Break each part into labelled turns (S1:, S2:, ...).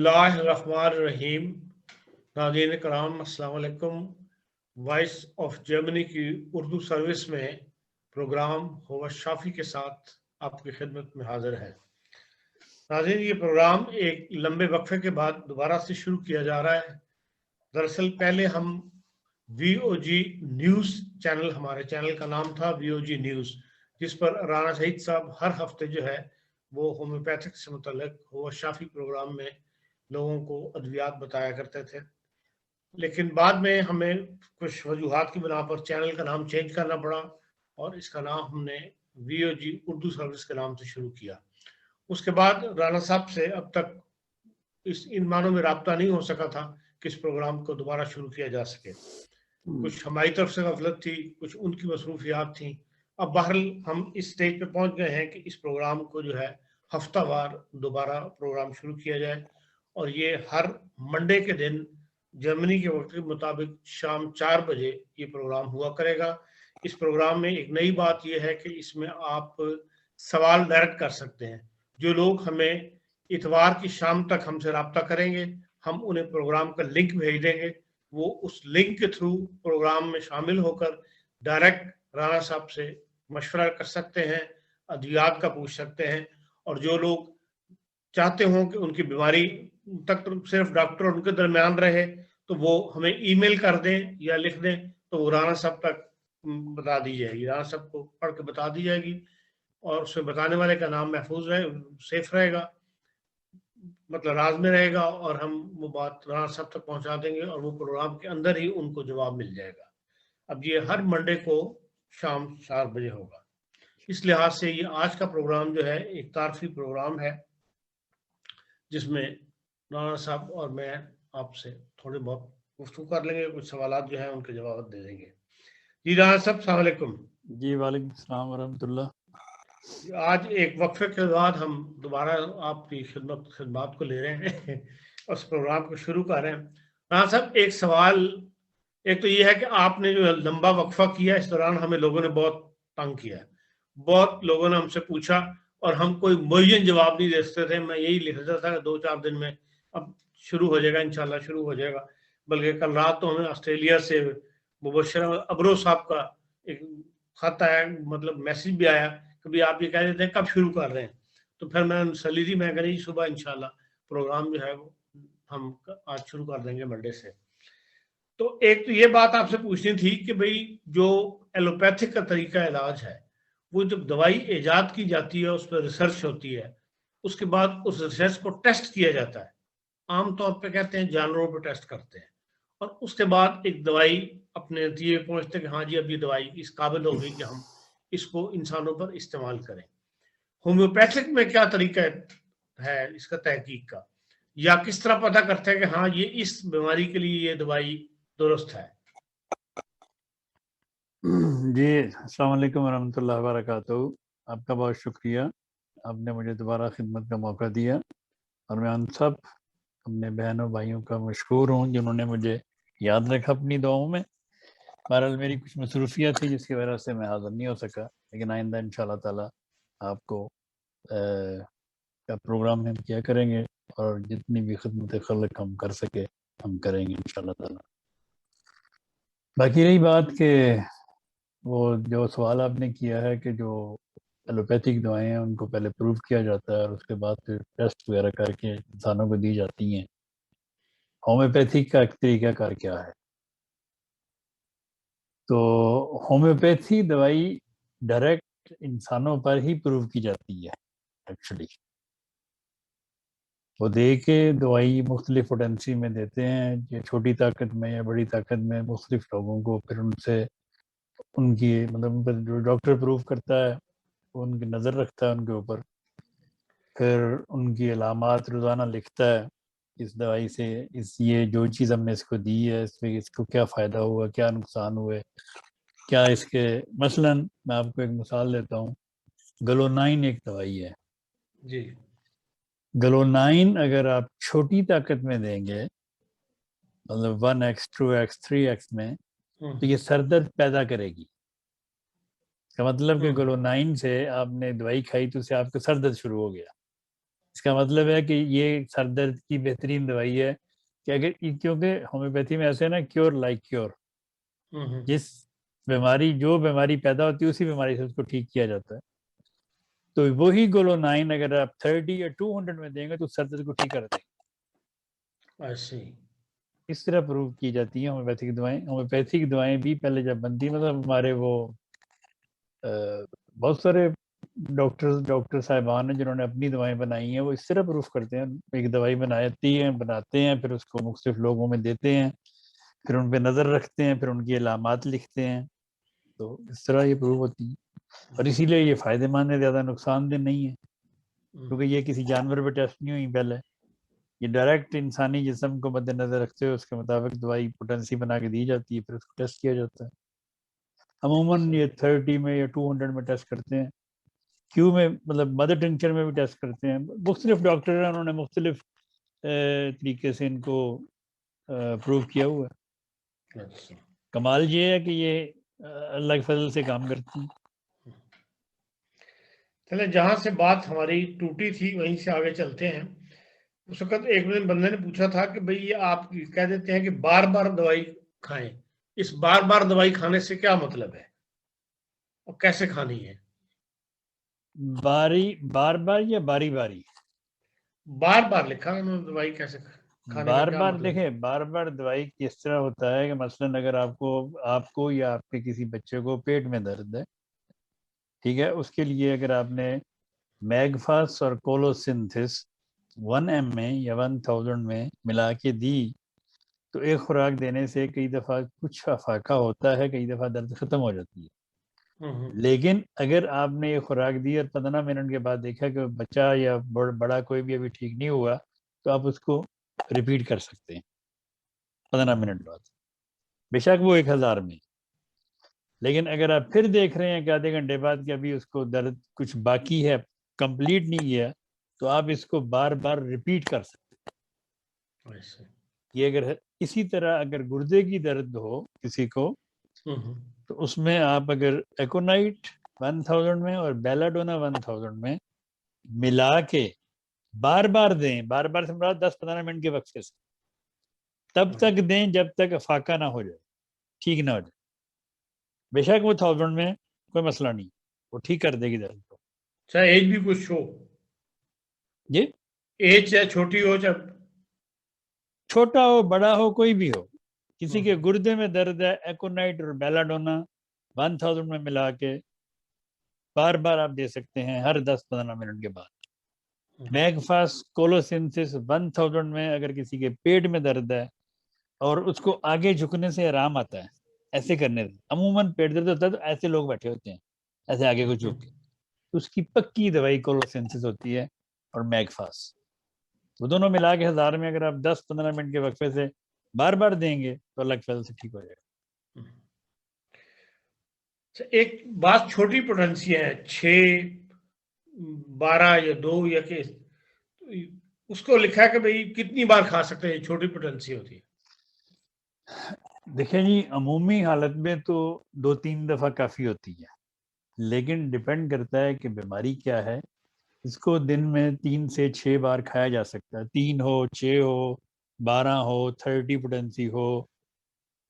S1: اللہ الرحمن الرحیم. ناظرین کرام السلام علیکم. وائس آف جرمنی کی اردو سروس میں پروگرام ہوا شافی کے ساتھ آپ کی خدمت میں حاضر ہے. ناظرین یہ پروگرام ایک لمبے وقفے کے بعد دوبارہ سے شروع کیا جا رہا ہے. دراصل پہلے ہم وی او جی نیوز چینل، ہمارے چینل کا نام تھا وی او جی نیوز، جس پر رانا شہید صاحب ہر ہفتے جو ہے وہ ہومیوپیتھک سے متعلق ہوا شافی پروگرام میں لوگوں کو ادویات بتایا کرتے تھے. لیکن بعد میں ہمیں کچھ وجوہات کی بنا پر چینل کا نام چینج کرنا پڑا اور اس کا نام ہم نے وی او جی اردو سروس کے نام سے شروع کیا. اس کے بعد رانا صاحب سے اب تک ان معنوں میں رابطہ نہیں ہو سکا تھا کہ اس پروگرام کو دوبارہ شروع کیا جا سکے. کچھ ہماری طرف سے غفلت تھی، کچھ ان کی مصروفیات تھیں. اب بہرحال ہم اس سٹیج پہ پہنچ گئے ہیں کہ اس پروگرام کو جو ہے ہفتہ وار دوبارہ پروگرام شروع کیا جائے، اور یہ ہر منڈے کے دن جرمنی کے وقت کے مطابق شام 4 بجے یہ پروگرام ہوا کرے گا. اس پروگرام میں ایک نئی بات یہ ہے کہ اس میں آپ سوال ڈائریکٹ کر سکتے ہیں. جو لوگ ہمیں اتوار کی شام تک ہم سے رابطہ کریں گے، ہم انہیں پروگرام کا لنک بھیج دیں گے. وہ اس لنک کے تھرو پروگرام میں شامل ہو کر ڈائریکٹ رانا صاحب سے مشورہ کر سکتے ہیں، ادویات کا پوچھ سکتے ہیں. اور جو لوگ چاہتے ہوں کہ ان کی بیماری تک صرف ڈاکٹر اور ان کے درمیان رہے تو وہ ہمیں ای میل کر دیں یا لکھ دیں، تو وہ رانا صاحب تک بتا دی جائے گی، رانا صاحب کو پڑھ کے بتا دی جائے گی، اور اس میں بتانے والے کا نام محفوظ رہے، سیف رہے گا، مطلب راز میں رہے گا، اور ہم وہ بات رانا صاحب تک پہنچا دیں گے اور وہ پروگرام کے اندر ہی ان کو جواب مل جائے گا. اب یہ ہر منڈے کو شام 4 بجے ہوگا. اس لحاظ سے یہ آج کا پروگرام جو ہے ایک تعارفی پروگرام ہے، جس میں رانا صاحب اور میں آپ سے تھوڑے بہت گفتگو کر لیں گے، کچھ سوالات جو ہیں ان کے جواب دے دیں گے. جی رانا صاحب السلام علیکم.
S2: جی وعلیکم السلام ورحمۃ اللہ.
S1: آج ایک وقفے کے بعد ہم دوبارہ آپ کی خدمات کو لے رہے ہیں، اس پروگرام کو شروع کر رہے ہیں. رانا صاحب ایک سوال، ایک تو یہ ہے کہ آپ نے جو لمبا وقفہ کیا اس دوران ہمیں لوگوں نے بہت تنگ کیا، بہت لوگوں نے ہم سے پوچھا اور ہم کوئی معین جواب نہیں دے سکتے تھے. میں یہی لکھ دیتا تھا کہ 2-4 دن میں اب شروع ہو جائے گا، انشاءاللہ شروع ہو جائے گا. بلکہ کل رات تو ہمیں آسٹریلیا سے مبشرہ ابرو صاحب کا ایک خط آیا، مطلب میسج بھی آیا کہ بھی آپ یہ کہہ دیتے ہیں کب شروع کر رہے ہیں. تو پھر میں سلیری میں کہا جی صبح انشاءاللہ پروگرام جو ہے وہ ہم آج شروع کر دیں گے منڈے سے. تو ایک تو یہ بات آپ سے پوچھنی تھی کہ بھئی جو ایلوپیتھک کا طریقہ علاج ہے، وہ جب دوائی ایجاد کی جاتی ہے اس پر ریسرچ ہوتی ہے، اس کے بعد اس ریسرچ کو ٹیسٹ کیا جاتا ہے. عام طور پہ کہتے ہیں جانوروں پہ ٹیسٹ کرتے ہیں، اور اس کے بعد ایک دوائی اپنے نتیجے پہنچتے ہیں کہ ہاں جی اب یہ دوائی اس قابل ہو گئی کہ ہم اس کو انسانوں پر استعمال کریں. ہومیوپیتھک میں کیا طریقہ ہے اس کا تحقیق کا، یا کس طرح پتہ کرتے ہیں کہ ہاں یہ اس بیماری کے لیے یہ دوائی درست ہے؟
S2: جی السلام علیکم ورحمۃ اللہ وبرکاتہ. آپ کا بہت شکریہ، آپ نے مجھے دوبارہ خدمت کا موقع دیا، اور میں ان سب اپنے بہنوں بھائیوں کا مشکور ہوں جنہوں نے مجھے یاد رکھا اپنی دعاؤں میں. بہرحال میری کچھ مصروفیت تھی جس کی وجہ سے میں حاضر نہیں ہو سکا، لیکن آئندہ انشاءاللہ تعالی آپ کو کا پروگرام ہم کیا کریں گے، اور جتنی بھی خدمت خلق ہم کر سکے ہم کریں گے انشاءاللہ تعالی. باقی رہی بات کہ وہ جو سوال آپ نے کیا ہے کہ جو ایلوپیتھک دوائیں ہیں ان کو پہلے پروو کیا جاتا ہے اور اس کے بعد پھر ٹیسٹ وغیرہ کر کے انسانوں کو دی جاتی ہیں، ہومیوپیتھک کا ایک طریقہ کار کیا ہے؟ تو ہومیوپیتھی دوائی ڈائریکٹ انسانوں پر ہی پروو کی جاتی ہے. ایکچولی وہ دے کے دوائی مختلف پوٹینسی میں دیتے ہیں، یہ چھوٹی طاقت میں یا بڑی طاقت میں مختلف لوگوں کو، پھر ان سے ان کی مطلب جو ڈاکٹر پروو کرتا ہے وہ ان کی نظر رکھتا ہے ان کے اوپر، پھر ان کی علامات روزانہ لکھتا ہے اس دوائی سے، یہ جو چیز ہم نے اس کو دی ہے اس میں اس کو کیا فائدہ ہوا، کیا نقصان ہوئے، کیا اس کے مثلا میں آپ کو ایک مثال دیتا ہوں. گلونائن ایک دوائی ہے
S1: جی.
S2: گلونائن اگر آپ چھوٹی طاقت میں دیں گے، مطلب 1x 2x 3x میں، تو یہ سر درد پیدا کرے گی. اس کا مطلب کہ گلونائن سے آپ نے دوائی کھائی تو اس سے آپ کا سر درد شروع ہو گیا. اس کا مطلب ہے کہ یہ سر درد کی بہترین دوائی ہے کہ اگر کیونکہ ہومیوپیتھی میں ایسے ہے نا کیور لائک کیور، جس بیماری جو بیماری پیدا ہوتی ہے اسی بیماری سے اس کو ٹھیک کیا جاتا ہے. تو وہی گولو 9 اگر آپ 30 یا 200 میں دیں گے تو سر درد کو ٹھیک کر دیں گے.
S1: ایسے
S2: اس طرح پروو کی جاتی ہیں ہومیوپیتھک دوائیں. ہومیوپیتھک دوائیں بھی پہلے جب بنتی مطلب ہمارے وہ بہت سارے ڈاکٹر صاحبان ہیں جنہوں نے اپنی دوائیں بنائی ہیں، وہ اس طرح پروف کرتے ہیں. ایک دوائی بناتے ہیں پھر اس کو مختلف لوگوں میں دیتے ہیں، پھر ان پہ نظر رکھتے ہیں، پھر ان کی علامات لکھتے ہیں. تو اس طرح یہ پروف ہوتی ہیں اور اسی لیے یہ فائدہ مند ہے، زیادہ نقصان دہ نہیں ہے کیونکہ یہ کسی جانور پہ ٹیسٹ نہیں ہوئی پہلے. یہ ڈائریکٹ انسانی جسم کو مد نظر رکھتے ہوئے اس کے مطابق دوائی پوٹنسی بنا کے دی جاتی ہے، پھر اس کو ٹیسٹ کیا جاتا ہے. عموماً یہ 30 میں یا 200 میں ٹیسٹ کرتے ہیں. کیو میں مطلب مدر ٹنکچر میں بھی ٹیسٹ کرتے ہیں. مختلف ڈاکٹر ہیں، انہوں نے مختلف طریقے سے ان کو پروو کیا ہوا ہے. کمال یہ ہے کہ یہ اللہ کے فضل سے کام کرتی ہیں.
S1: چلے جہاں سے بات ہماری ٹوٹی تھی وہیں سے آگے چلتے ہیں. اس وقت ایک بندے نے پوچھا تھا کہ بھئی یہ آپ کہہ دیتے ہیں کہ بار بار دوائی کھائیں، اس بار بار دوائی کھانے سے کیا مطلب ہے اور کیسے کھانی ہے؟
S2: بار بار یا باری باری؟
S1: بار بار لکھا انہوں نے دوائی کیسے کھانے کا کیا مطلب؟
S2: دیکھیں بار بار دوائی کس طرح ہوتا ہے کہ مثلاً اگر آپ کو یا آپ کے کسی بچے کو پیٹ میں درد ہے، ٹھیک ہے، اس کے لیے اگر آپ نے میگفاس اور کولوسنتھس 1 mg میں یا 1000 میں ملا کے دی تو ایک خوراک دینے سے کئی دفعہ کچھ افاقہ ہوتا ہے، کئی دفعہ درد ختم ہو جاتی ہے. لیکن اگر آپ نے یہ خوراک دی اور 15 منٹ کے بعد دیکھا کہ بچہ یا بڑا کوئی بھی ابھی ٹھیک نہیں ہوا تو آپ اس کو ریپیٹ کر سکتے ہیں 15 منٹ بعد، بے شک وہ 1000 میں. لیکن اگر آپ پھر دیکھ رہے ہیں کہ آدھے گھنٹے بعد کہ ابھی اس کو درد کچھ باقی ہے، کمپلیٹ نہیں کیا، تو آپ اس کو بار بار ریپیٹ کر سکتے ہیں. یہ اگر اسی طرح اگر گردے کی درد ہو کسی کو تو اس میں آپ اگر ایکونائٹ 1000 میں اور بیلاڈونا 1000 میں ملا کے بار بار دیں، بار بار سے مراد 10-15 منٹ کے وقفے سے، تب تک دیں جب تک افاقہ نہ ہو جائے، ٹھیک نہ ہو جائے. بے شک وہ 1000 میں کوئی مسئلہ نہیں، وہ ٹھیک کر دے گی درد کو،
S1: چاہے ایج بھی کچھ ہو.
S2: جی
S1: ایج چاہے چھوٹی ہو چاہے
S2: چھوٹا ہو بڑا ہو کوئی بھی ہو، کسی کے گردے میں درد ہے، ایکونائٹ اور بیلاڈونا 1000 میں ملا کے بار بار آپ دے سکتے ہیں ہر 10-15 منٹ کے بعد. میگفاس کولوسنتھس 1000 میں اگر کسی کے پیٹ میں درد ہے اور اس کو آگے جھکنے سے آرام آتا ہے، ایسے کرنے سے عموماً پیٹ درد ہوتا ہے تو ایسے لوگ بیٹھے ہوتے ہیں ایسے آگے کو جھک کے، تو اس کی پکی دوائی کولوسنتھس ہوتی ہے اور میگفاس. وہ دونوں ملا کے 1000 میں اگر آپ 10-15 منٹ کے وقفے سے بار بار دیں گے تو اللہ کے فضل سے ٹھیک ہو جائے گا.
S1: ایک بات چھوٹی پوٹنسی ہے 6 12 یا 2 یا کہ اس کو لکھا ہے کہ بھئی کتنی بار کھا سکتے ہیں، چھوٹی پوٹنسی ہوتی ہے.
S2: دیکھیں جی عمومی حالت میں تو 2-3 دفعہ کافی ہوتی ہے، لیکن ڈیپینڈ کرتا ہے کہ بیماری کیا ہے. اس کو دن میں 3 سے 6 بار کھایا جا سکتا ہے، 3 ہو 6 ہو 12 ہو 30 پوٹنسی ہو،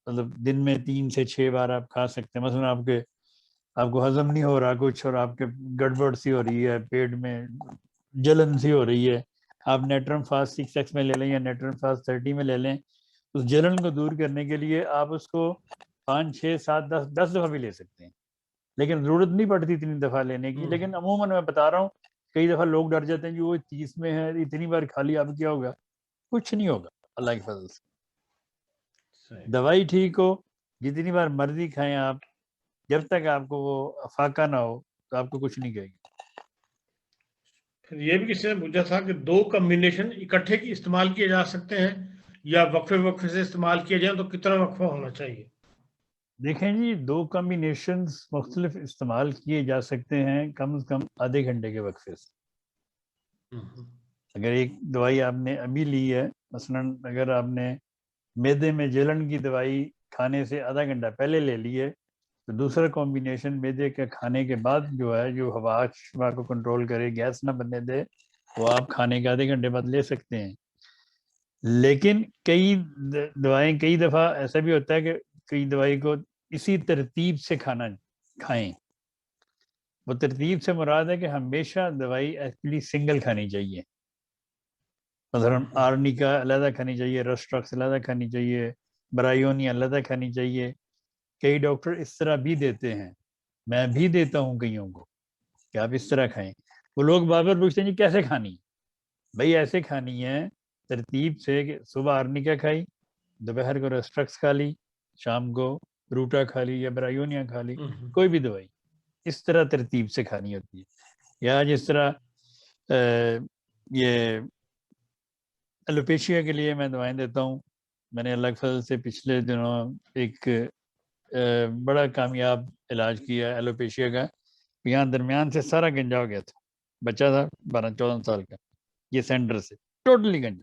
S2: مطلب دن میں 3 سے 6 بار آپ کھا سکتے ہیں. مثلا آپ کو ہضم نہیں ہو رہا کچھ اور آپ کے گڑبڑ سی ہو رہی ہے، پیٹ میں جلن سی ہو رہی ہے، آپ نیٹرم فاسٹ 6x میں لے لیں یا نیٹرم فاسٹ 30 میں لے لیں. اس جلن کو دور کرنے کے لیے آپ اس کو 5 6 7 10 دفعہ بھی لے سکتے ہیں، لیکن ضرورت نہیں پڑتی 3 دفعہ لینے کی. لیکن عموماً میں بتا رہا ہوں کئی دفعہ لوگ ڈر جاتے ہیں کہ وہ 30 میں ہے اتنی بار کھا لی اب کیا ہوگا. کچھ نہیں ہوگا اللہ کے فضل سے. دوائی ٹھیک ہو جتنی بار مرضی کھائیں آپ، جب تک آپ کو وہ افاقہ نہ ہو تو آپ کو کچھ نہیں کہے گی.
S1: پھر یہ بھی کسی نے پوچھا تھا کہ 2 کمبینیشن اکٹھے کی استعمال کیے جا سکتے ہیں یا وقفے سے استعمال کیے جائیں تو کتنا وقفہ ہونا چاہیے؟
S2: دیکھیں جی 2 کمبینیشنز مختلف استعمال کیے جا سکتے ہیں کم از کم آدھے گھنٹے کے وقفے سے. اگر ایک دوائی آپ نے ابھی لی ہے، مثلا اگر آپ نے میدے میں جلن کی دوائی کھانے سے آدھا گھنٹہ پہلے لے لی ہے تو دوسرا کمبینیشن میدے کے کھانے کے بعد جو ہے جو ہوا کو کنٹرول کرے، گیس نہ بننے دے، وہ آپ کھانے کے آدھے گھنٹے بعد لے سکتے ہیں. لیکن کئی دوائیں کئی دفعہ ایسا بھی ہوتا ہے کہ کئی دوائی کو اسی ترتیب سے کھانا کھائیں. وہ ترتیب سے مراد ہے کہ ہمیشہ دوائی ایکچولی سنگل کھانی چاہیے. مثلاً آرنیکا علیحدہ کھانی چاہیے, رسٹرکس علیحدہ کھانی چاہیے, برائیونی علیحدہ کھانی چاہیے. کئی ڈاکٹر اس طرح بھی دیتے ہیں, میں بھی دیتا ہوں کئیوں کو کہ آپ اس طرح کھائیں. وہ لوگ بار بار پوچھتے ہیں جی کیسے کھانی؟ بھائی ایسے کھانی ہے ترتیب سے کہ صبح آرنیکا کھائی, دوپہر کو رسٹرکس کھا لی, شام کو روٹا کھا لی یا برائیونیا کھا لی, کوئی بھی دوائی اس طرح ترتیب سے کھانی ہوتی ہے. یا جس طرح یہ ایلوپیشیا کے لیے میں دوائیں دیتا ہوں. میں نے اللہ کے فضل سے پچھلے دنوں ایک بڑا کامیاب علاج کیا ایلوپیشیا کا. یہاں درمیان سے سارا گنجا ہو گیا تھا, بچہ تھا 12-14 سال کا, یہ سینٹر سے ٹوٹلی گنجا.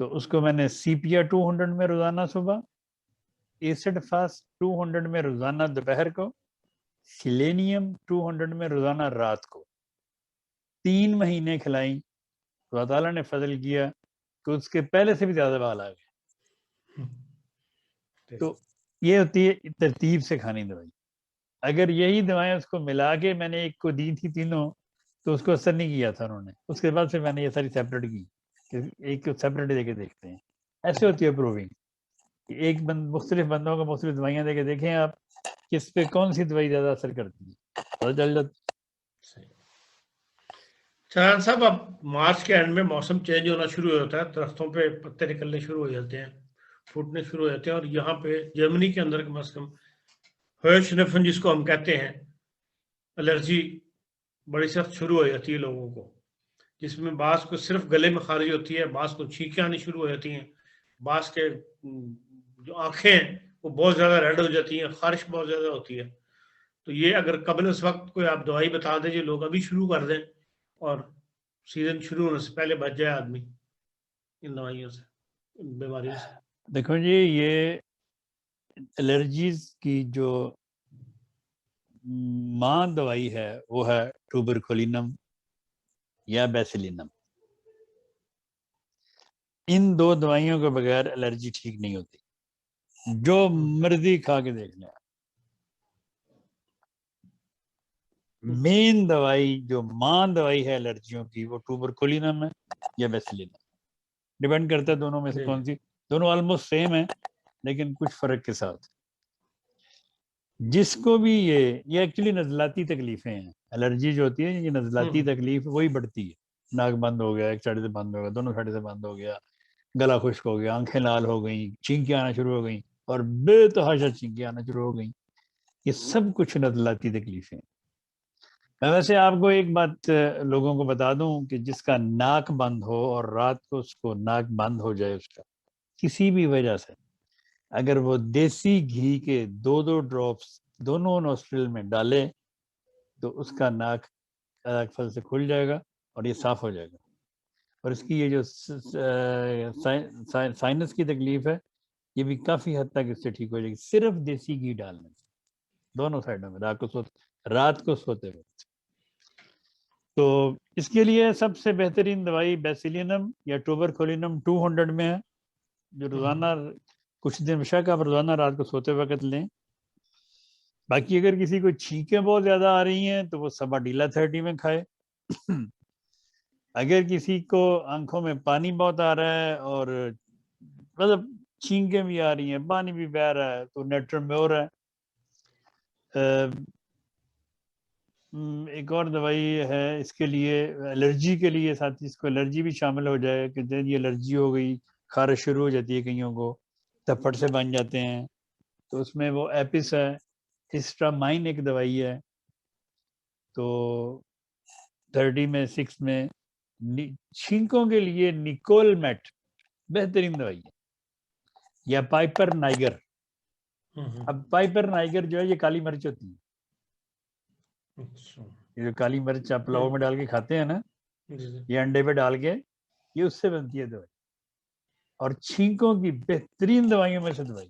S2: تو اس کو میں نے سی پی آر 200 میں روزانہ صبح, ایسڈ فاسٹ 200 میں روزانہ دوپہر کو, سیلینیم 200 میں روزانہ رات کو 3 مہینے کھلائیں. اللہ تعالیٰ نے فضل کیا کہ اس کے پہلے سے بھی زیادہ بال آ گئے. تو یہ ہوتی ہے ترتیب سے کھانی دوائی. اگر یہی دوائیں اس کو ملا کے میں نے ایک کو دی تھی تینوں تو اس کو اثر نہیں کیا تھا انہوں نے. اس کے بعد پھر میں نے یہ ساری سیپریٹ کی کہ ایک کو سیپریٹ دے کے دیکھتے ہیں. ایسے ہوتی ہے پروونگ. ایک مختلف بندوں کو مختلف دوائیاں دے کے دیکھیں آپ کس پہ کون سی دوائی زیادہ اثر کرتی ہے, پتہ چل جاتا.
S1: چران صاحب, اب مارچ کے اینڈ میں موسم چینج ہونا شروع ہو جاتا ہے, درختوں پہ پتے نکلنے شروع ہو جاتے ہیں, پھوٹنے شروع ہو جاتے ہیں. اور یہاں پہ جرمنی کے اندر کم از کم ہرشنفن جس کو ہم کہتے ہیں, الرجی بڑی سخت شروع ہو جاتی ہے لوگوں کو, جس میں بعض کو صرف گلے میں خارج ہوتی ہے, بعض کو چھینکیں آنی شروع ہو جاتی ہیں, بعض کے جو آنکھیں ہیں وہ بہت زیادہ ریڈ ہو جاتی ہیں, خارش بہت زیادہ ہوتی ہے. تو یہ اگر قبل اس وقت کوئی آپ دوائی بتا دیں جو لوگ ابھی شروع کر دیں اور سیزن شروع ہونے سے پہلے بچ جائے آدمی ان دوائیوں سے, ان بیماریوں سے.
S2: دیکھو جی, یہ الرجیز کی جو ماں دوائی ہے وہ ہے ٹوبرکولینم یا بیسیلینم. ان دو دوائیوں کے بغیر الرجی ٹھیک نہیں ہوتی. جو مرضی کھا کے دیکھ لیں. مین دوائی جو ماں دوائی ہے الرجیوں کی وہ ٹوبرکولینم ہے یا بیسیلینم. ڈیپینڈ کرتا ہے دونوں میں سے کون سی. دونوں آلموسٹ سیم ہیں لیکن کچھ فرق کے ساتھ. جس کو بھی یہ ایکچولی نزلاتی تکلیفیں ہیں. الرجی جو ہوتی ہے یہ نزلاتی تکلیف وہی بڑھتی ہے. ناک بند ہو گیا, ایک سائڈ سے بند ہو گیا, دونوں سائڈ سے بند ہو گیا, گلا خشک ہو گیا, آنکھیں لال ہو گئیں, چھینکیں آنا شروع ہو گئیں اور بے تحاشا چھینکیں آنا شروع ہو گئیں. یہ سب کچھ نزلاتی تکلیفیں. میں ویسے آپ کو ایک بات لوگوں کو بتا دوں کہ جس کا ناک بند ہو اور رات کو اس کو ناک بند ہو جائے اس کا کسی بھی وجہ سے, اگر وہ دیسی گھی کے 2 ڈراپس دونوں نوسٹرل میں ڈالے تو اس کا ناک پھل سے کھل جائے گا اور یہ صاف ہو جائے گا. اور اس کی یہ جو سائنس کی تکلیف ہے یہ بھی کافی حد تک اس سے ٹھیک ہو جائے گی صرف دیسی گھی ڈالنے سے دونوں سائڈوں میں رات کو سوتے وقت. تو اس کے لیے سب سے بہترین دوائی بیسیلینم یا ٹوبرکولینم 200 میں ہے, جو روزانہ کچھ دن شک آپ روزانہ رات کو سوتے وقت لیں. باقی اگر کسی کو چھینکیں بہت زیادہ آ رہی ہیں تو وہ سباڈیلا 30 میں کھائے. اگر کسی کو آنکھوں میں پانی بہت آ رہا ہے اور مطلب چھینکیں بھی آ رہی ہیں, پانی بھی بہہ رہا ہے, تو نیٹر میور ہے. ایک اور دوائی ہے اس کے لیے الرجی کے لیے, ساتھ اس کو الرجی بھی شامل ہو جائے کہ یہ الرجی ہو گئی, خارش شروع ہو جاتی ہے کئیوں کو, تھپڑ سے بن جاتے ہیں, تو اس میں وہ ایپس ہے. ہسٹامائن ایک دوائی ہے, تو 30 میں 6 میں. چھینکوں کے لیے نیکول میٹ بہترین دوائی ہے, یا پائپر نائگر. اب پائپر نائگر جو ہے یہ کالی مرچ ہوتی ہے, یہ جو کالی مرچ آپ پلاؤ میں ڈال کے کھاتے ہیں نا, یہ انڈے پہ ڈال کے, یہ اس سے بنتی ہے دوائی. اور چھینکوں کی بہترین دوائیوں میں سے دوائی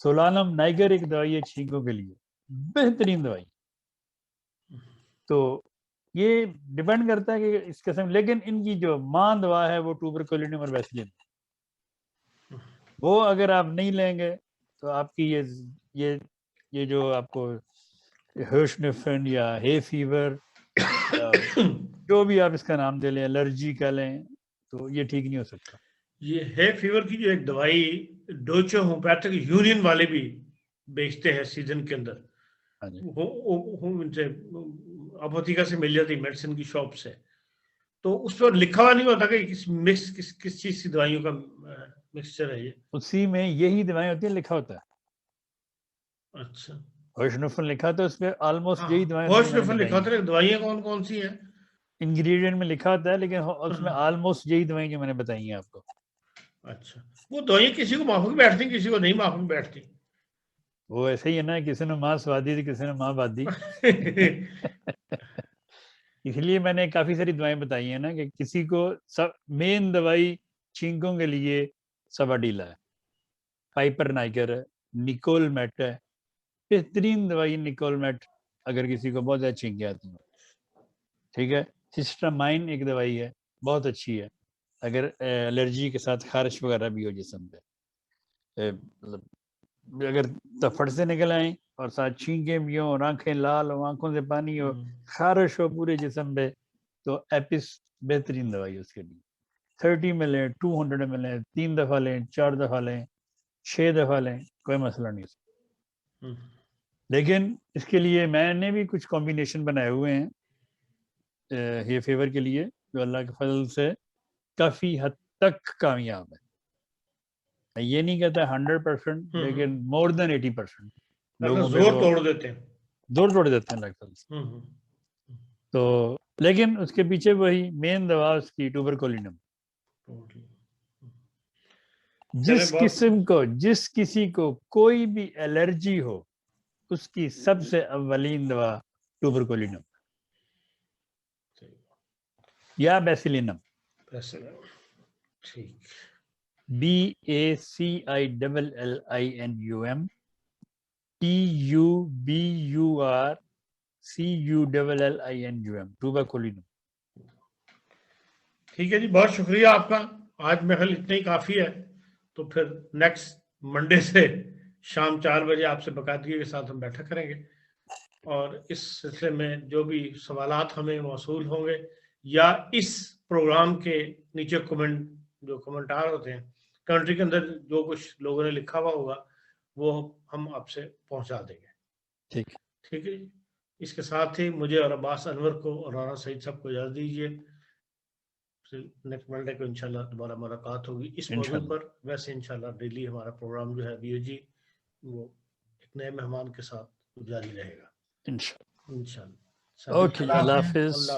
S2: سولانم نائگر ایک دوائی ہے چھینکوں کے لیے, بہترین دوائی. تو یہ ڈیپینڈ کرتا ہے کہ اس قسم، لیکن ان کی جو ماں دوا ہے وہ ٹوبرکولینم اور ویسلین، وہ اگر آپ نہیں لیں گے تو آپ کی یہ جو آپ کو ہرشنفن یا ہے فیور جو بھی آپ اس کا نام دے لیں، الرجی کا لیں، تو یہ ٹھیک نہیں ہو سکتا.
S1: یہ ہے فیور کی جو ایک دوائی ڈوچو ہومیوپیتھک یونین والے بھی بیچتے ہیں سیزن کے اندر، اپوتھیکا سے مل جاتی میڈیسن کی شاپ سے، تو اس پر لکھا ہوا نہیں ہوتا کہ کس چیز کی دوائیوں کا مکسچر ہے یہ.
S2: اسی میں یہی دوائیں ہوتی ہیں، لکھا ہوتا ہے.
S1: اچھا،
S2: ہرشنفن لکھا ہوتا ہے اس پہ، آلموسٹ یہی دوائیں
S1: لکھا ہوتا ہے. دوائیاں کون کون سی ہیں
S2: انگریڈینٹ میں لکھا ہوتا ہے، لیکن اس میں آلموسٹ یہی دوائیں جو میں نے بتائی ہیں آپ کو.
S1: اچھا، وہ دوائیں کسی کو معافی بیٹھتی، کسی کو نہیں معافی بیٹھتی.
S2: وہ ایسے ہی ہے نا، کسی نے ماں سوادی تھی، کسی نے ماں بادی. اس لیے میں نے کافی ساری دوائیں بتائی ہیں نا، کہ کسی کو مین دوائی چھینکوں کے لیے سواڈیلا ہے، پائپر نائکر ہے، نیکول میٹ ہے، بہترین دوائی نیکول میٹ اگر کسی کو بہت زیادہ چھینکیں آتی ہیں. ٹھیک ہے، سسٹامائن ایک دوائی ہے بہت اچھی ہے اگر الرجی کے ساتھ خارش وغیرہ بھی ہو جسم پہ، مطلب اگر تفڑ سے نکل آئیں اور ساتھ چھینکیں بھی ہوں اور آنکھیں لال ہو، آنکھوں سے پانی ہو، خارش ہو پورے جسم پہ، تو ایپس بہترین دوائی ہے اس کے لیے. 30 میں لیں، 200 میں لیں، 3 دفعہ لیں، 4 دفعہ لیں، 6 دفعہ لیں، کوئی مسئلہ نہیں. لیکن اس کے لیے میں نے بھی کچھ کمبینیشن بنائے ہوئے ہیں یہ فیور کے لیے، جو اللہ کے فضل سے کافی حد تک کامیاب ہے. یہ نہیں کہتا 100%، لیکن more than 80% لوگوں پہ
S1: زور توڑ دیتے ہیں،
S2: زور توڑ دیتے ہیں اللہ کے فضل سے. تو لیکن اس کے پیچھے وہی مین دوا اس کی ٹوبرکولینم. جس کسی کو کوئی بھی الرجی ہو، اس کی سب سے اولین دوا ٹوبرکولینم یا بیسیلینم. BACILLINUM TUBERCULLINUM ٹوبرکولینم.
S1: ٹھیک ہے جی، بہت شکریہ آپ کا. آج میں خیال اتنا ہی کافی ہے، تو پھر نیکسٹ منڈے سے شام 4 بجے آپ سے باقاعدگی کے ساتھ ہم بیٹھا کریں گے، اور اس سلسلے میں جو بھی سوالات ہمیں موصول ہوں گے یا اس پروگرام کے نیچے کومنٹار ہوتے ہیں کنٹری کے اندر، جو کچھ لوگوں نے لکھا ہوا ہوگا وہ ہم آپ سے پہنچا دیں گے. ٹھیک ہے جی. اس کے ساتھ ہی مجھے اور عباس انور کو اور رانا سعید صاحب کو اجازت دیجیے. نیکسٹ منڈے کو انشاءاللہ دوبارہ ملاقات ہوگی اس موضوع پر. ویسے انشاءاللہ ڈیلی ہمارا پروگرام جو ہے BOG وہ ایک نئے مہمان کے ساتھ جاری رہے گا انشاءاللہ.
S2: اوکے، اللہ حافظ.